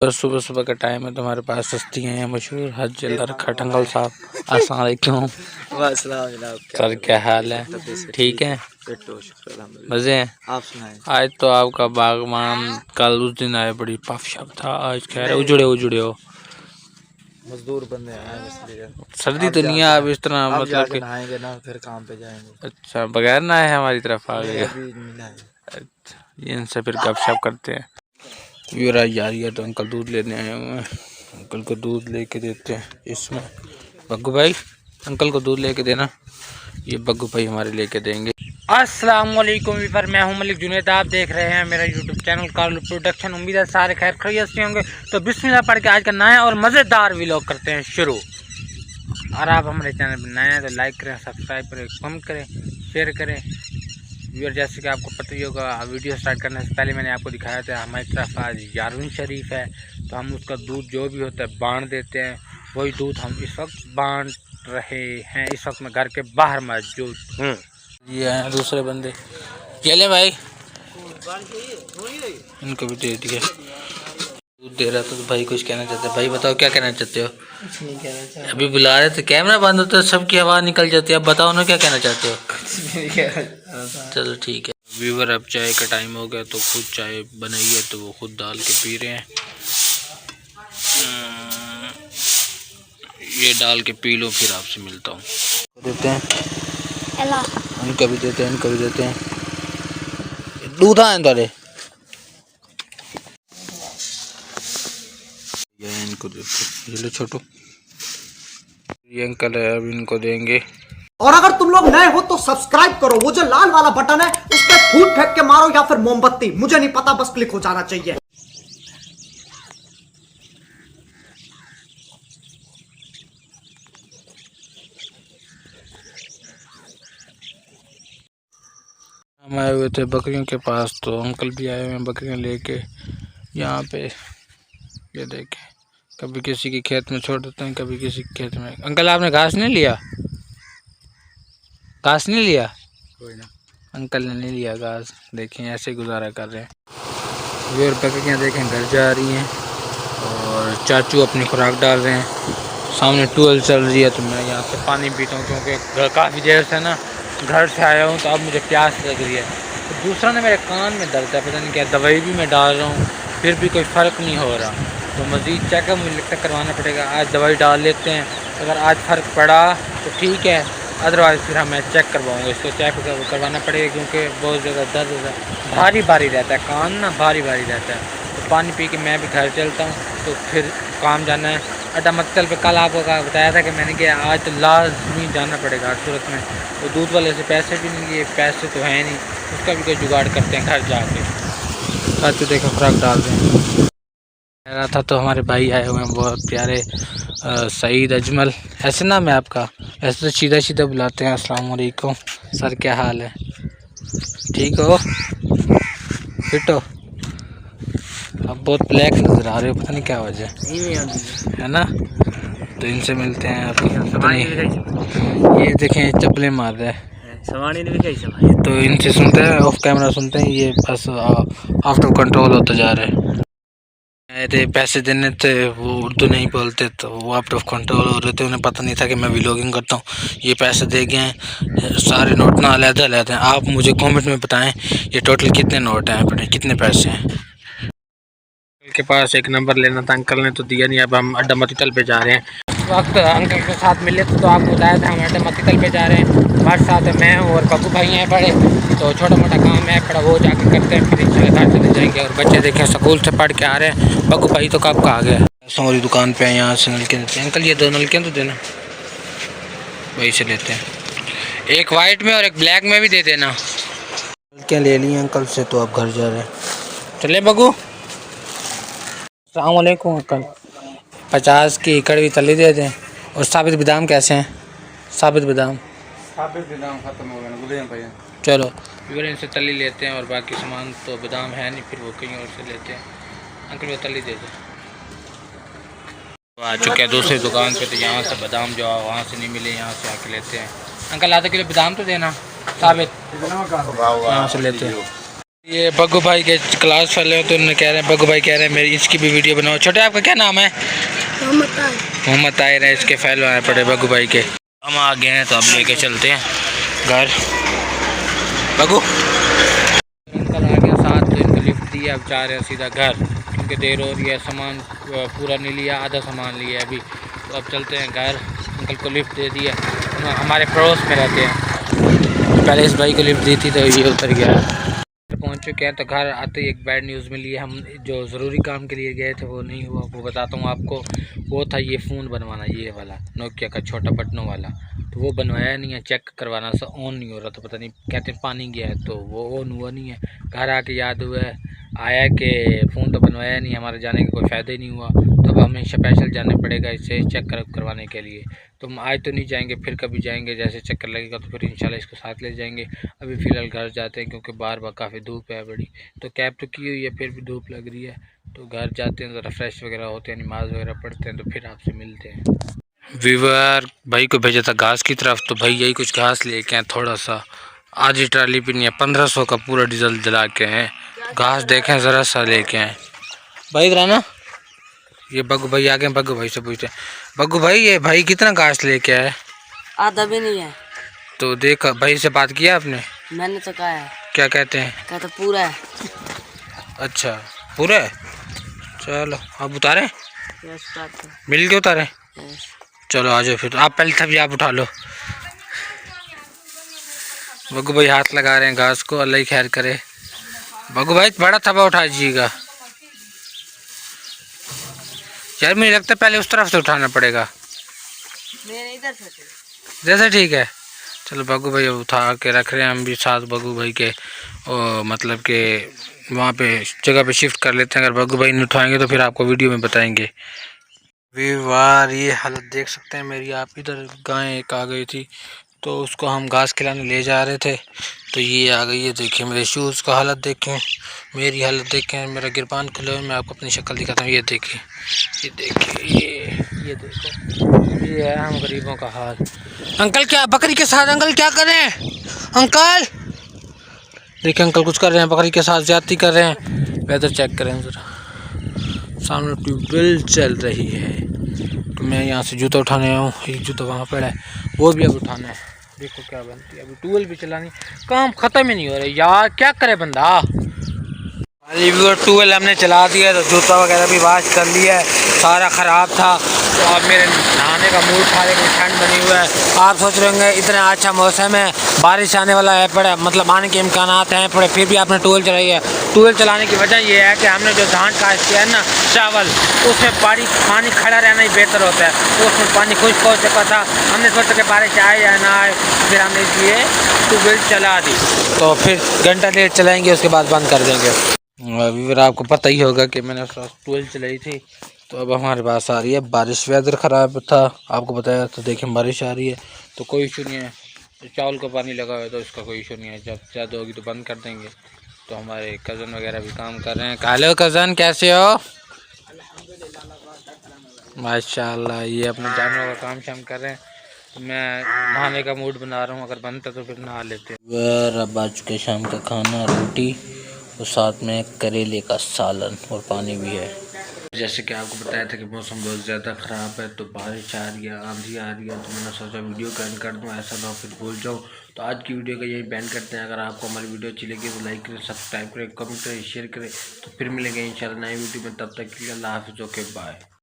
बस सुबह सुबह का टाइम है, तुम्हारे पास सस्तियाँ हैं मशहूर हज जल्दा रखा टंगल साहब। अस्सलाम वालेकुम सर, क्या हाल है? ठीक है, मज़े हैं? आप सुनाएं। आज तो आपका बागवान कल उस दिन आए बड़ी पफ शप था, आज खैर उजड़े हो। मजदूर बंदे हैं इसलिए सर्दी तो नहीं है अब इस तरह, मतलब कि नहाएंगे ना फिर काम पे जाएंगे। अच्छा बगैर ना है हमारी तरफ आ गए। अभी मिला है। अच्छा, ये इनसे फिर गपशप करते हैं। वीरा यार ये तो अंकल दूध लेने आए हुए हैं, अंकल को दूध लेके देते हैं। इसमें बग्गू भाई अंकल को दूध लेके देना, ये बग्गू भाई हमारे लेके देंगे। अस्सलाम वालेकुम वीवर, मैं हूं मलिक जुनैद, आप देख रहे हैं मेरा यूट्यूब चैनल कारलू प्रोडक्शन। उम्मीद है सारे खैर खैरियत से होंगे। तो बिस्मिल्लाह पढ़ के आज का नया और मज़ेदार व्लॉग करते हैं शुरू। और आप हमारे चैनल पर नए हैं तो लाइक करें, सब्सक्राइब करें, कमेंट करें, शेयर करें। व्यूअर जैसे कि आपको पता ही होगा, वीडियो स्टार्ट करने से पहले मैंने आपको दिखाया था हमारी तरफ आज यारवीं शरीफ है, तो हम उसका दूध जो भी होता है बांट देते हैं। वही दूध हम इस वक्त बांट रहे हैं। इस वक्त मैं घर के बाहर मौजूद हूँ। ये हैं दूसरे बंदे, ये ले भाई, इनको भी दे दिया। दूध दे रहा था तो भाई कुछ कहना चाहते हैं। भाई बताओ क्या कहना चाहते हो? अभी बुला रहे थे, कैमरा बंद होता है, सबकी आवाज़ निकल जाती है। अब बताओ ना क्या कहना चाहते हो? चलो ठीक है व्यूवर, अब चाय का टाइम हो गया तो खुद चाय बनाई है तो वो खुद डाल के पी रहे हैं। ये डाल के पी लो, फिर आपसे मिलता हूँ। देते हैं, इनको भी देते हैं, इनको भी देते हैं। दूध आए तारे, ये इनको देते हैं। ये लो छोटू, ये अंकल है, अब इनको देंगे। और अगर तुम लोग नए हो तो सब्सक्राइब करो, वो जो लाल वाला बटन है उस पर फूट फेंक के मारो या फिर मोमबत्ती, मुझे नहीं पता, बस क्लिक हो जाना चाहिए। हम आए हुए थे बकरियों के पास, तो अंकल भी आए हुए हैं बकरियां लेके यहाँ पे। ये देखें, कभी किसी के खेत में छोड़ देते हैं, कभी किसी के खेत में। अंकल आपने घास नहीं लिया? घास नहीं लिया? कोई ना, अंकल ने नहीं लिया घास। देखें ऐसे गुजारा कर रहे हैं। ये बकरियाँ देखें घर जा रही हैं और चाचू अपनी खुराक डाल रहे हैं। सामने ट्यूबवेल चल रही है तो मैं यहाँ से पानी पीता हूँ, क्योंकि घर काफ़ी देर से ना घर से आया हूँ तो अब मुझे प्यास लग रही है। तो दूसरा ने मेरे कान में दर्द है, पता नहीं क्या, दवाई भी मैं डाल रहा हूँ फिर भी कोई फ़र्क नहीं हो रहा। तो मज़ीद चेकअप मुझे लगता है करवाना पड़ेगा। आज दवाई डाल लेते हैं, अगर आज फ़र्क पड़ा तो ठीक है, अदरवाइज़ फिर मैं चेक करवाऊँगा। इसको चेक करवाना पड़ेगा क्योंकि बहुत ज़्यादा दर्द होता है, भारी भारी रहता है कान ना, भारी भारी रहता है। तो पानी पी के मैं भी घर चलता हूँ, तो फिर काम जाना है अड्डा मक्तल पे। कल आपको बताया था कि मैंने कि आज तो लाजमी जाना पड़ेगा हर सूरत में। तो दूध वाले से पैसे भी नहीं लिए, पैसे तो हैं नहीं, उसका भी कोई जुगाड़ करते हैं घर जाके। साथ देखो खुराक डाल रहे हैं रहा था, तो हमारे भाई आए हुए हैं बहुत प्यारे, सईद अजमल ऐसे नाम है आपका? ऐसे तो सीधा सीधा बुलाते हैं। अस्सलाम वालेकुम सर, क्या हाल है? ठीक हो? फिट हो? अब बहुत ब्लैक नज़र आ रहे हो, पता नहीं क्या वजह है ना। तो इनसे मिलते हैं आप, पता नहीं। ये देखें चप्पलें मार रहा है, तो इनसे सुनते हैं, ऑफ कैमरा सुनते हैं। ये बस आउट ऑफ कंट्रोल होता जा रहा है। मेरे पैसे देने थे, वो उर्दू नहीं बोलते तो वो आउट ऑफ कंट्रोल हो रहे थे, उन्हें पता नहीं था कि मैं व्लॉगिंग करता हूँ। ये पैसे दे गए हैं, सारे नोट ना अलग-अलग हैं। आप मुझे कमेंट में बताएं ये टोटल कितने नोट हैं, अपने कितने पैसे हैं। के पास एक नंबर लेना था, अंकल ने तो दिया नहीं। अब हम अड्डा मतितल पे जा रहे हैं। इस वक्त अंकल के साथ मिले तो आपको बताया था हम अड्डा मतितल पे जा रहे हैं। हमारे साथ मैं हूँ और बब्बू भाई हैं बड़े, तो छोटा मोटा काम है पड़ा वो जाके करते हैं, फिर इंशाल्लाह घर चले जाएंगे। और बच्चे देखें स्कूल से पढ़ के आ रहे हैं। बब्बू भाई तो कब का आ गया। सोरी दुकान पे यहाँ से नलके देते हैं। अंकल ये दो नलके तो देना, वही से लेते हैं, एक वाइट में और एक ब्लैक में भी दे देना। नलके ले ली अंकल से, तो आप घर जा रहे हैं। चले बग्गू। अस्सलाम वालेकुम अंकल, 50 की कड़वी तली दे दें। और साबित बादाम कैसे हैं? साबित बादाम ख़त्म हो गया। चलो फिर इनसे तली लेते हैं, और बाकी सामान तो बादाम है नहीं, फिर वो कहीं और से लेते हैं। अंकल वो तली दे दें। तो आ चुके हैं दूसरी दुकान पे, तो यहाँ से बादाम जो वहाँ से नहीं मिले, यहाँ से आके लेते हैं। अंकल आधा किलो बादाम तो देना, साबित यहाँ से लेते हैं। ये बग्गू भाई के क्लास वाले हैं तो उन्होंने कह रहे हैं, बग्गू भाई कह रहे हैं मेरी इसकी भी वीडियो बनाओ। छोटे आपका क्या नाम है? मोहम्मद ताहिर है, इसके फैल आए पड़े बग्गू भाई के। हम आ गए हैं तो अब लेके चलते हैं घर। बग्गू अंकल आ गया साथ, तो इनको लिफ्ट दी, अब जा रहे हैं सीधा घर क्योंकि देर हो रही है। सामान पूरा नहीं लिया, आधा सामान लिया अभी, तो अब चलते हैं घर। अंकल को लिफ्ट दे दी है, हमारे पड़ोस में रहते हैं। पहले इस भाई को लिफ्ट दी थी तो ये उतर गया। पहुंच चुके हैं तो घर आते ही एक बैड न्यूज़ मिली है। हम जो ज़रूरी काम के लिए गए थे वो नहीं हुआ, वो बताता हूँ आपको। वो था ये फ़ोन बनवाना, ये वाला नोकिया का छोटा बटनों वाला, तो वो बनवाया नहीं है। चेक करवाना सा ऑन नहीं हो रहा, तो पता नहीं कहते पानी गया है तो वो ऑन हुआ नहीं है। घर आके याद हुआ है आया कि फ़ोन तो बनवाया नहीं, हमारे जाने का कोई फ़ायदा ही नहीं हुआ। तो अब हमें स्पेशल जाना पड़ेगा इसे चेक करवाने के लिए। तो हम आज तो नहीं जाएंगे, फिर कभी जाएंगे, जैसे चक्कर लगेगा तो फिर इंशाल्लाह इसको साथ ले जाएंगे। अभी फ़िलहाल घर जाते हैं क्योंकि बाहर काफ़ी धूप है बड़ी, तो कैब तो की हुई है फिर भी धूप लग रही है। तो घर जाते हैं, ज़रा फ्रेश वगैरह होते हैं, नमाज़ वगैरह पढ़ते हैं, तो फिर आपसे मिलते हैं। वीवर भाई को भेजा था घास की तरफ, तो भाई यही कुछ घास लेके आए थोड़ा सा। आधी ट्राली भी नहीं है, 1500 का पूरा डीजल दिला के हैं। घास देखें ज़रा सा लेके आए भाई। इधर आना, ये बग्गू भाई आ गए। बग्गू भाई से पूछते हैं, बग्गू भाई ये भाई कितना घास लेके आए? आधा भी नहीं है। तो देखा भाई से बात किया आपने? मैंने तो कहा है। क्या कहते हैं? कहता पूरा है। अच्छा पूरा है, चलो अब उतारें, यस बात है। मिल के उतारें। यस। चलो आ जाओ फिर, आप पहले तभी आप उठा लो। बग्गू भाई हाथ लगा रहे हैं घास को, अल्लाह ही खैर करे। बग्गू भाई बड़ा थबा उठा दीजिएगा यार, मुझे लगता है पहले उस तरफ से उठाना पड़ेगा। मेरे इधर से जैसे ठीक है, चलो बग्गू भाई उठा के रख रहे हैं, हम भी साथ बग्गू भाई के मतलब के वहाँ पे जगह पे शिफ्ट कर लेते हैं। अगर बग्गू भाई नहीं उठाएंगे तो फिर आपको वीडियो में बताएंगे। वाह ये हालत देख सकते हैं मेरी आप। इधर गाय एक आ गई थी तो उसको हम घास खिलाने ले जा रहे थे, तो ये आ गई है। देखिए मेरे शूज़ का हालत देखें, मेरी हालत देखें, मेरा गिरबान खुले हुए। मैं आपको अपनी शक्ल दिखाता हूँ, ये देखिए, ये देखिए, ये देखो, ये है हम गरीबों का हाल। अंकल क्या बकरी के साथ, अंकल क्या कर रहे हैं? अंकल देखिए अंकल कुछ कर रहे हैं, बकरी के साथ ज्यादती कर रहे हैं। वेदर चेक करें ज़रा, सामने ट्यूबवेल चल रही है। तो मैं यहाँ से जूता उठाने आया हूँ, एक जूता वहाँ पर है वो भी अब उठाना है। देखो क्या बनती है, अभी ट्यूबवेल भी चलानी, काम ख़त्म ही नहीं हो रहा यार, क्या करे बंदा। ट्यूबवेल हमने चला दिया तो जूता वगैरह भी वॉश कर लिया है, सारा ख़राब था। तो अब मेरे नहाने का मूड था, लेकिन ठंड बनी हुआ है। आप सोच रहे होंगे इतना अच्छा मौसम है, बारिश आने वाला है पड़े, मतलब आने के इम्कानात हैं पड़े, फिर भी आपने ट्यूबवेल चलाई है। ट्यूबवेल चलाने की वजह यह है कि हमने जो धान काश्त किया है ना चावल, उसमें पानी खड़ा रहना ही बेहतर होता है, तो उसमें पानी खुश्क हो चुका था। हमने सोचा कि बारिश आए या ना आए, फिर हमने इसलिए ट्यूबवेल चला दी। तो फिर घंटा डेढ़ चलाएँगे, उसके बाद बंद कर देंगे। अभी फिर आपको पता ही होगा कि मैंने उस वक्त ट्यूबवेल चलाई थी। तो अब हमारे पास आ रही है बारिश, वेदर ख़राब था आपको बताया, तो देखें बारिश आ रही है, तो कोई इशू नहीं है। तो चावल का पानी लगा हुआ है तो इसका कोई इशू नहीं है, जब ज़्यादा होगी तो बंद कर देंगे। तो हमारे कज़न वगैरह भी काम कर रहे हैं। हेलो कज़न कैसे हो? माशाल्लाह, ये अपने जानवरों का काम शाम कर रहे हैं। मैं नहाने का मूड बना रहा हूँ, अगर बनता तो फिर नहा लेते हैं। अब आ चुके शाम का खाना, रोटी और साथ में करेले का सालन और पानी भी है। जैसे कि आपको बताया था कि मौसम बहुत ज़्यादा ख़राब है, तो बारिश आ रही है, आंधी आ रही है, तो मैंने सोचा वीडियो का एंड कर दूँ, ऐसा ना फिर भूल जाऊँ। तो आज की वीडियो का यही बैंड करते हैं। अगर आपको हमारी वीडियो अच्छी लगी तो लाइक करें, सब्सक्राइब करें, कमेंट करें, शेयर करें। तो फिर मिलेंगे इंशाल्लाह नई वीडियो में, तब तक के लिए अल्लाह हाफ़िज़, ओके बाय।